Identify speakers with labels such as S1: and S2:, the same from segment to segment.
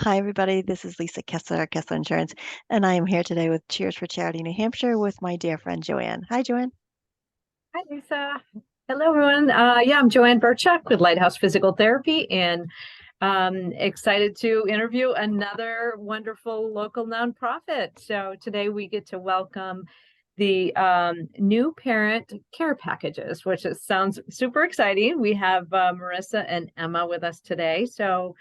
S1: Hi, everybody. This is Lisa Kessler, Kessler Insurance, and I am here today with Cheers for Charity New Hampshire with my dear friend Joanne. Hi, Joanne.
S2: Hi, Lisa. Hello, everyone. I'm Joanne Burchuk with Lighthouse Physical Therapy, and excited to interview another wonderful local nonprofit. So today we get to welcome the new parent care packages, which sounds super exciting. We have Marissa and Emma with us today. So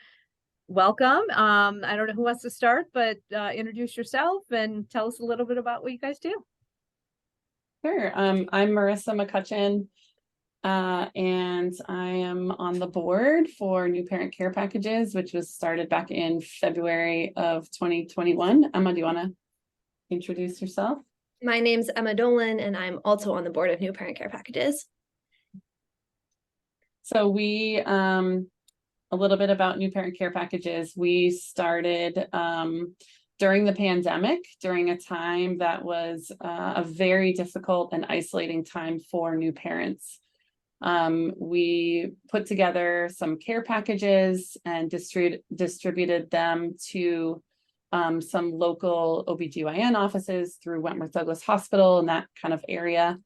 S2: welcome. I don't know who wants to start, but introduce yourself and tell us a little bit about what you guys do.
S3: Sure. I'm Marissa McCutcheon, and I am on the board for New Parent Care Packages, which was started back in February of 2021. Emma, do you want to introduce yourself?
S4: My name's Emma Dolan, and I'm also on the board of New Parent Care Packages.
S3: So a little bit about New Parent Care Packages. We started during the pandemic, during a time that was a very difficult and isolating time for new parents. We put together some care packages and distributed them to some local OBGYN offices through Wentworth Douglas Hospital and that kind of area.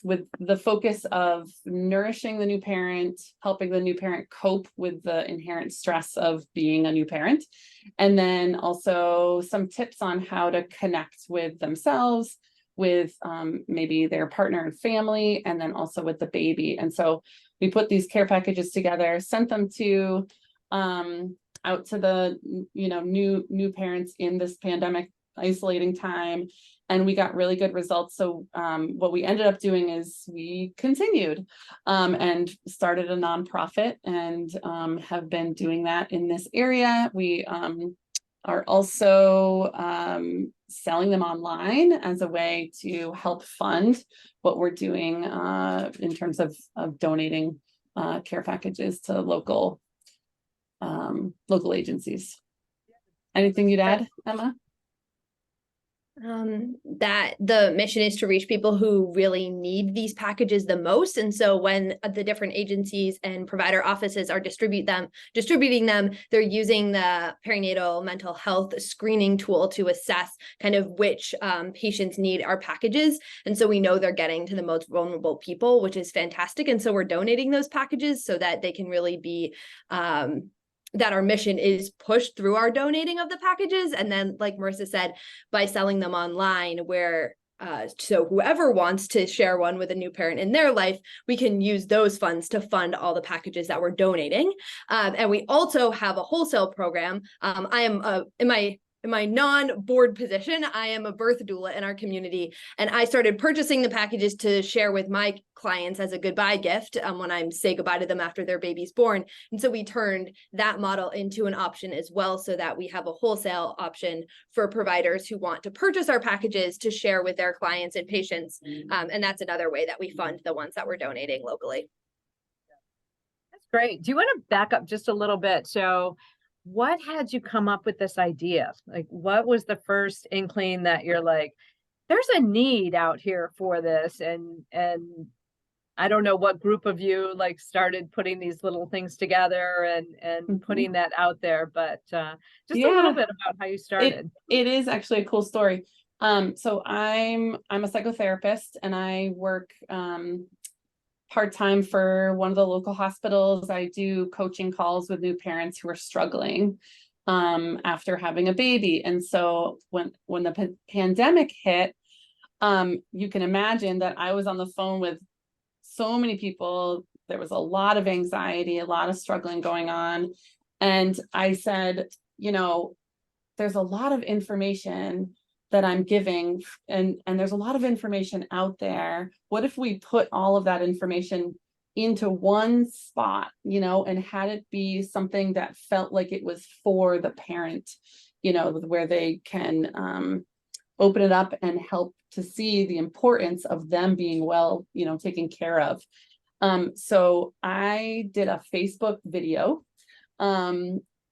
S3: With the focus of nourishing the new parent, helping the new parent cope with the inherent stress of being a new parent, and then also some tips on how to connect with themselves, with maybe their partner and family, and then also with the baby. And so we put these care packages together, sent them to out to the new parents in this pandemic isolating time, and we got really good results. So what we ended up doing is we continued and started a nonprofit and have been doing that in this area. We are also selling them online as a way to help fund what we're doing in terms of donating care packages to local agencies. Anything you'd add, Emma?
S4: That the mission is to reach people who really need these packages the most. And so when the different agencies and provider offices are distributing them, they're using the perinatal mental health screening tool to assess kind of which patients need our packages. And so we know they're getting to the most vulnerable people, which is fantastic. And so we're donating those packages so that they can really be that our mission is pushed through our donating of the packages. And then, like Marissa said, by selling them online, where so whoever wants to share one with a new parent in their life, we can use those funds to fund all the packages that we're donating. And we also have a wholesale program. I am in my non-board position, I am a birth doula in our community, and I started purchasing the packages to share with my clients as a goodbye gift when I say goodbye to them after their baby's born. And so we turned that model into an option as well, so that we have a wholesale option for providers who want to purchase our packages to share with their clients and patients. And that's another way that we fund the ones that we're donating locally.
S2: That's great. Do you want to back up just a little bit? So what had you come up with this idea? Like, what was the first inkling that you're like, there's a need out here for this? And I don't know what group of you like started putting these little things together and putting that out there, but just a little bit about how you started.
S3: It is actually a cool story. So I'm a psychotherapist, and I work part-time for one of the local hospitals. I do coaching calls with new parents who are struggling after having a baby. And so when the pandemic hit, you can imagine that I was on the phone with so many people. There was a lot of anxiety, a lot of struggling going on. And I said, there's a lot of information that I'm giving, and there's a lot of information out there. What if we put all of that information into one spot, and had it be something that felt like it was for the parent, where they can open it up and help to see the importance of them being well, taken care of. So I did a Facebook video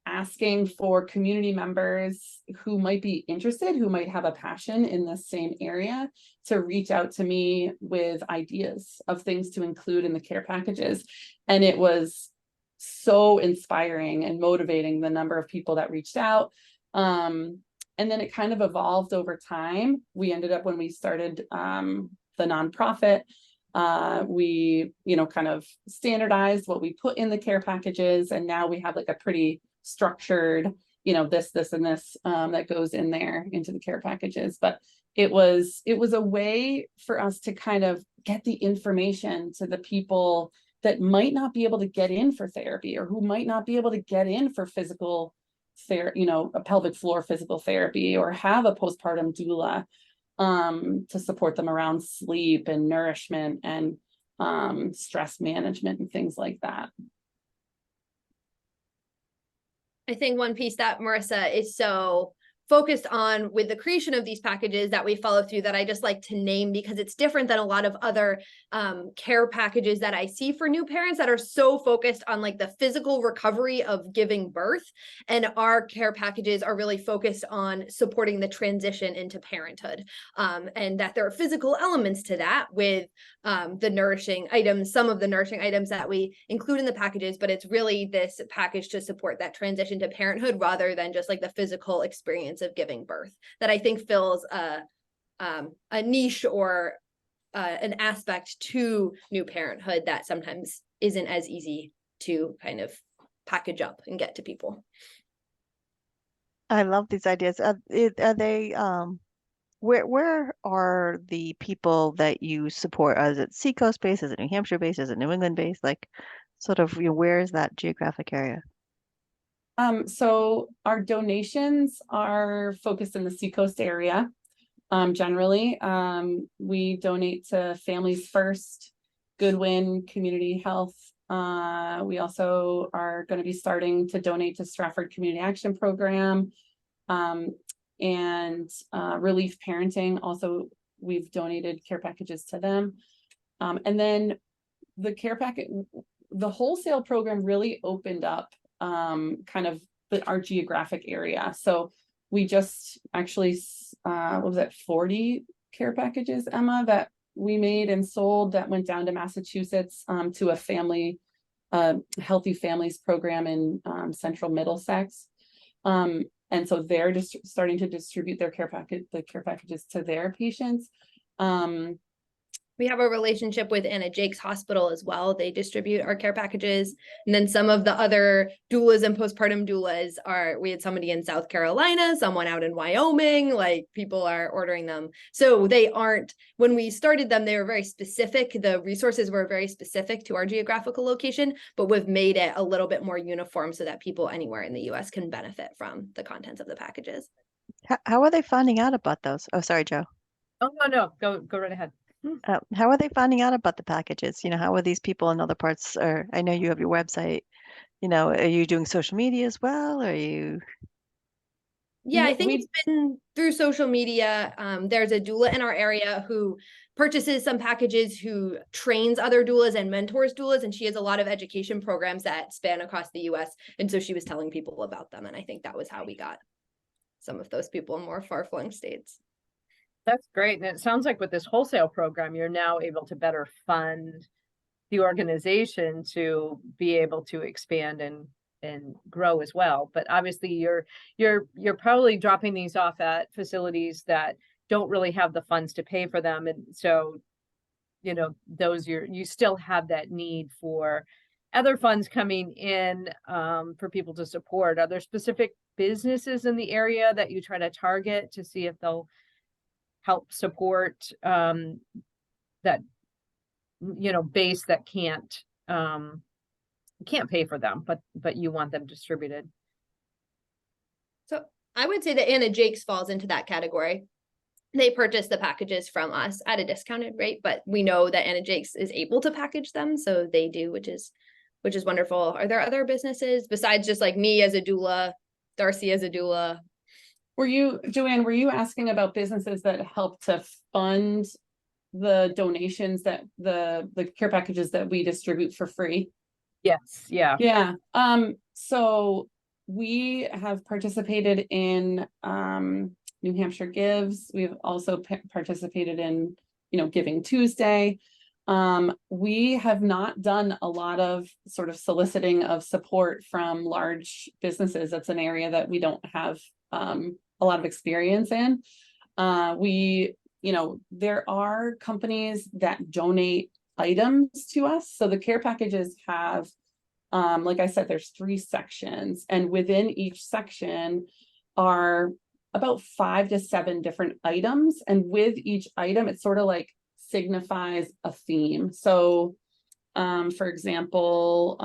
S3: asking for community members who might be interested, who might have a passion in the same area, to reach out to me with ideas of things to include in the care packages. And it was so inspiring and motivating, the number of people that reached out. And then it kind of evolved over time. We ended up, when we started the nonprofit, we, kind of standardized what we put in the care packages. And now we have like a pretty structured, this, and this that goes in there into the care packages. But it was a way for us to kind of get the information to the people that might not be able to get in for therapy, or who might not be able to get in for physical therapy, a pelvic floor physical therapy, or have a postpartum doula, to support them around sleep and nourishment and stress management and things like that.
S4: I think one piece that Marissa is so focused on with the creation of these packages that we follow through, that I just like to name because it's different than a lot of other care packages that I see for new parents that are so focused on like the physical recovery of giving birth. And our care packages are really focused on supporting the transition into parenthood, and that there are physical elements to that with the nourishing items, some of the nourishing items that we include in the packages, but it's really this package to support that transition to parenthood rather than just like the physical experience of giving birth, that I think fills a niche or an aspect to new parenthood that sometimes isn't as easy to kind of package up and get to people.
S1: I love these ideas. Are they where are the people that you support? Is it seacoast based? Is it New Hampshire based? Is it New England based? Like, sort of, where is that geographic area?
S3: So our donations are focused in the seacoast area. Generally, we donate to Families First, Goodwin Community Health. We also are going to be starting to donate to Strafford Community Action Program, and Relief Parenting. Also, we've donated care packages to them. And then the care packet, the wholesale program really opened up kind of our geographic area. So we just actually, what was that, 40 care packages, Emma, that we made and sold, that went down to Massachusetts to a family, Healthy Families program in central Middlesex. And so they're just starting to distribute their care packages to their patients.
S4: We have a relationship with Anna Jacques Hospital as well. They distribute our care packages. And then some of the other doulas and postpartum doulas we had somebody in South Carolina, someone out in Wyoming, like people are ordering them. So they aren't, when we started them, they were very specific. The resources were very specific to our geographical location, but we've made it a little bit more uniform so that people anywhere in the US can benefit from the contents of the packages.
S1: How are they finding out about those? Oh, sorry, Joe.
S2: Oh, no, go right ahead.
S1: How are they finding out about the packages? How are these people in other parts? Or I know you have your website. Are you doing social media as well? Are you?
S4: Yeah, I think it's been through social media. There's a doula in our area who purchases some packages, who trains other doulas and mentors doulas, and she has a lot of education programs that span across the US. And so she was telling people about them. And I think that was how we got some of those people in more far-flung states.
S2: That's great. And it sounds like with this wholesale program, you're now able to better fund the organization to be able to expand and grow as well. But obviously you're probably dropping these off at facilities that don't really have the funds to pay for them. And so, you still have that need for other funds coming in for people to support. Are there specific businesses in the area that you try to target to see if they'll help support that base that can't pay for them, but you want them distributed?
S4: So I would say that Anna Jacques falls into that category. They purchase the packages from us at a discounted rate, but we know that Anna Jacques is able to package them, so they do, which is wonderful. Are there other businesses besides just like me as a doula, Darcy as a doula?
S3: Joanne, were you asking about businesses that help to fund the donations, that the care packages that we distribute for free?
S2: Yes. Yeah.
S3: Yeah. So we have participated in New Hampshire Gives. We've also participated in, Giving Tuesday. We have not done a lot of sort of soliciting of support from large businesses. That's an area that we don't have a lot of experience in. There are companies that donate items to us. So the care packages have, like I said, there's 3 sections, and within each section are about 5 to 7 different items. And with each item, it sort of like signifies a theme. So, for example,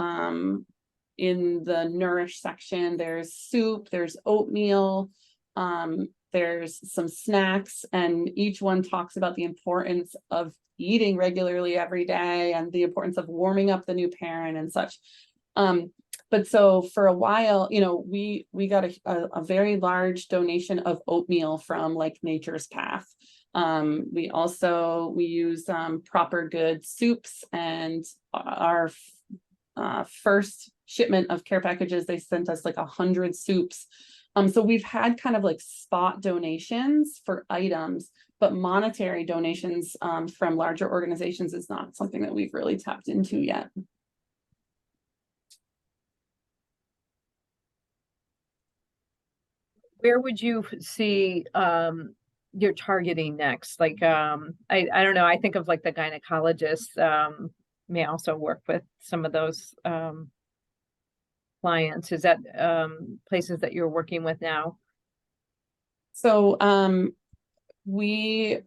S3: in the nourish section, there's soup, there's oatmeal, there's some snacks, and each one talks about the importance of eating regularly every day and the importance of warming up the new parent and such. But so for a while, we got a very large donation of oatmeal from like Nature's Path. We use Proper Good soups, and our first shipment of care packages, they sent us like 100 soups. So we've had kind of like spot donations for items, but monetary donations from larger organizations is not something that we've really tapped into yet.
S2: Where would you see you're targeting next? Like, I don't know. I think of like the gynecologist may also work with some of those clients. Is that places that you're working with now?
S3: So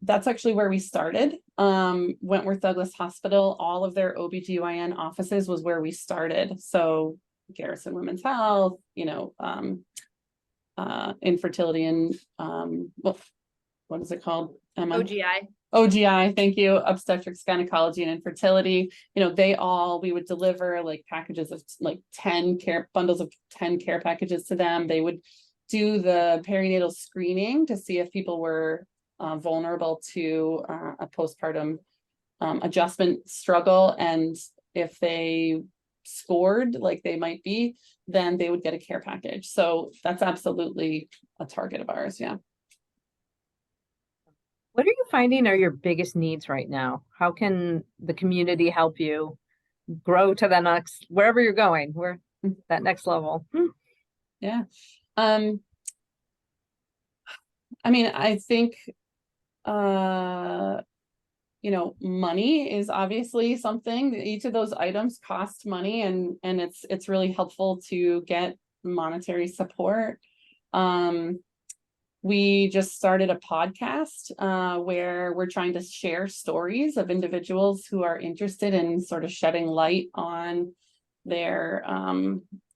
S3: that's actually where we started. Wentworth Douglas Hospital, all of their OBGYN offices was where we started. So Garrison Women's Health, infertility and what is it called, Emma? OGI, thank you. Obstetrics, gynecology, and infertility. We would deliver like packages of like 10 bundles of 10 care packages to them. They would do the perinatal screening to see if people were vulnerable to a postpartum adjustment struggle. And if they scored like they might be, then they would get a care package. So that's absolutely a target of ours. Yeah.
S2: What are you finding are your biggest needs right now? How can the community help you grow to the next, wherever you're going, that next level?
S3: Yeah. I think, money is obviously something. Each of those items cost money, and it's really helpful to get monetary support. We just started a podcast where we're trying to share stories of individuals who are interested in sort of shedding light on their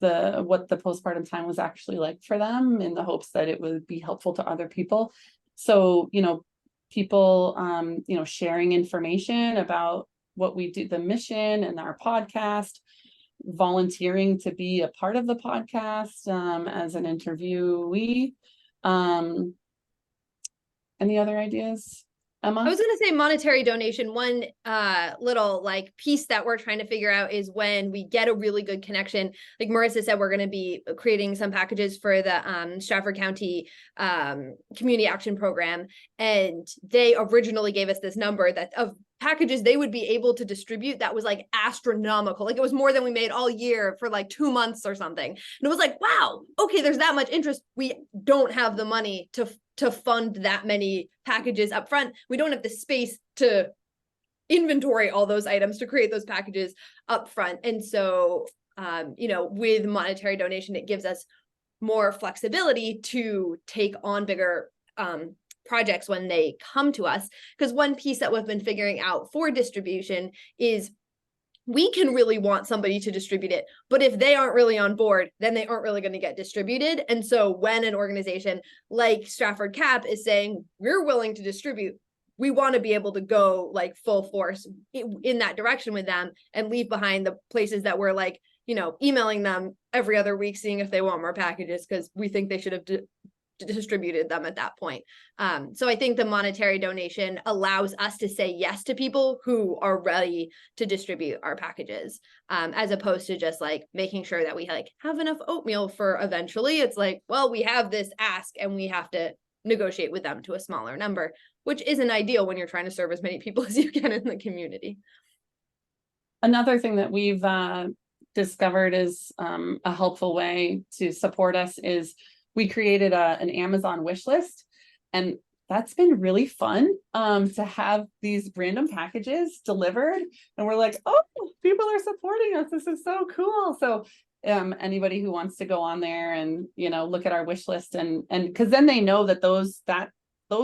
S3: what the postpartum time was actually like for them, in the hopes that it would be helpful to other people. So, people, sharing information about what we do, the mission and our podcast, volunteering to be a part of the podcast as an interviewee. Any other ideas, Emma?
S4: I was going to say monetary donation. One little like piece that we're trying to figure out is when we get a really good connection. Like Marissa said, we're going to be creating some packages for the Strafford County Community Action Program. And they originally gave us this number of packages they would be able to distribute that was like astronomical. Like it was more than we made all year for like 2 months or something. And it was like, wow, okay, there's that much interest. We don't have the money to fund that many packages up front. We don't have the space to inventory all those items to create those packages up front. And so, with monetary donation, it gives us more flexibility to take on bigger projects when they come to us. Because one piece that we've been figuring out for distribution is we can really want somebody to distribute it, but if they aren't really on board, then they aren't really going to get distributed. And so when an organization like Strafford CAP is saying, we're willing to distribute, we want to be able to go like full force in that direction with them and leave behind the places that we're like, emailing them every other week, seeing if they want more packages, because we think they should have distributed them at that point. So I think the monetary donation allows us to say yes to people who are ready to distribute our packages, as opposed to just like making sure that we like have enough oatmeal for eventually. It's like, well, we have this ask and we have to negotiate with them to a smaller number, which isn't ideal when you're trying to serve as many people as you can in the community.
S3: Another thing that we've discovered is a helpful way to support us is we created an Amazon wish list, and that's been really fun to have these random packages delivered, and we're like, oh, people are supporting us. This is so cool. So anybody who wants to go on there and look at our wish list, and because then they know that those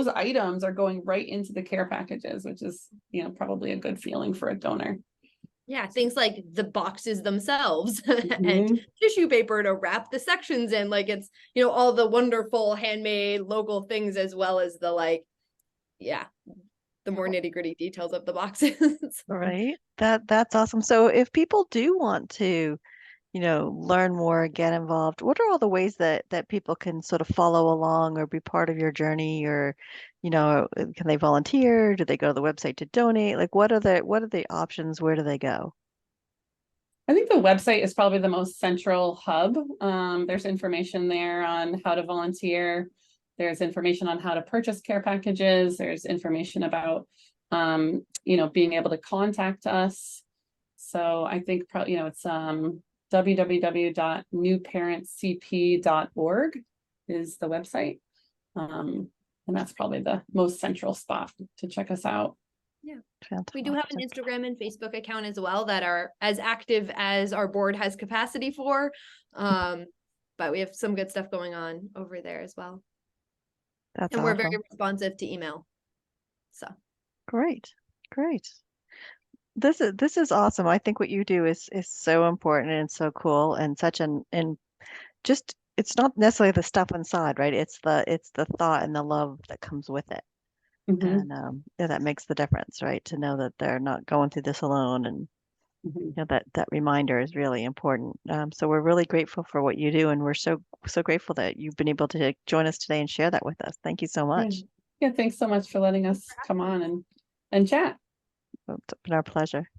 S3: items are going right into the care packages, which is probably a good feeling for a donor.
S4: Yeah, things like the boxes themselves
S3: Mhm.
S4: and tissue paper to wrap the sections in, like it's, all the wonderful handmade local things, as well as the the more nitty-gritty details of the boxes.
S1: Right. That's awesome. So if people do want to, learn more, get involved, what are all the ways that people can sort of follow along or be part of your journey, or, can they volunteer? Do they go to the website to donate? Like what are the options? Where do they go?
S3: I think the website is probably the most central hub. There's information there on how to volunteer. There's information on how to purchase care packages. There's information about, being able to contact us. So I think probably, it's www.newparentscp.org is the website. And that's probably the most central spot to check us out.
S4: Yeah.
S1: Fantastic.
S4: We do have an Instagram and Facebook account as well that are as active as our board has capacity for. But we have some good stuff going on over there as well.
S1: That's
S4: And we're very
S1: awesome.
S4: responsive to email. So
S1: Great. This is awesome. I think what you do is so important and so cool, and such and just it's not necessarily the stuff inside, right? It's the thought and the love that comes with it.
S3: Mhm.
S1: And yeah, that makes the difference, right? To know that they're not going through this alone, and
S3: Mhm.
S1: that reminder is really important. So we're really grateful for what you do, and we're so grateful that you've been able to join us today and share that with us. Thank you so
S3: Yeah.
S1: much.
S3: Yeah, thanks so much for letting us come on and chat.
S1: It's been our pleasure.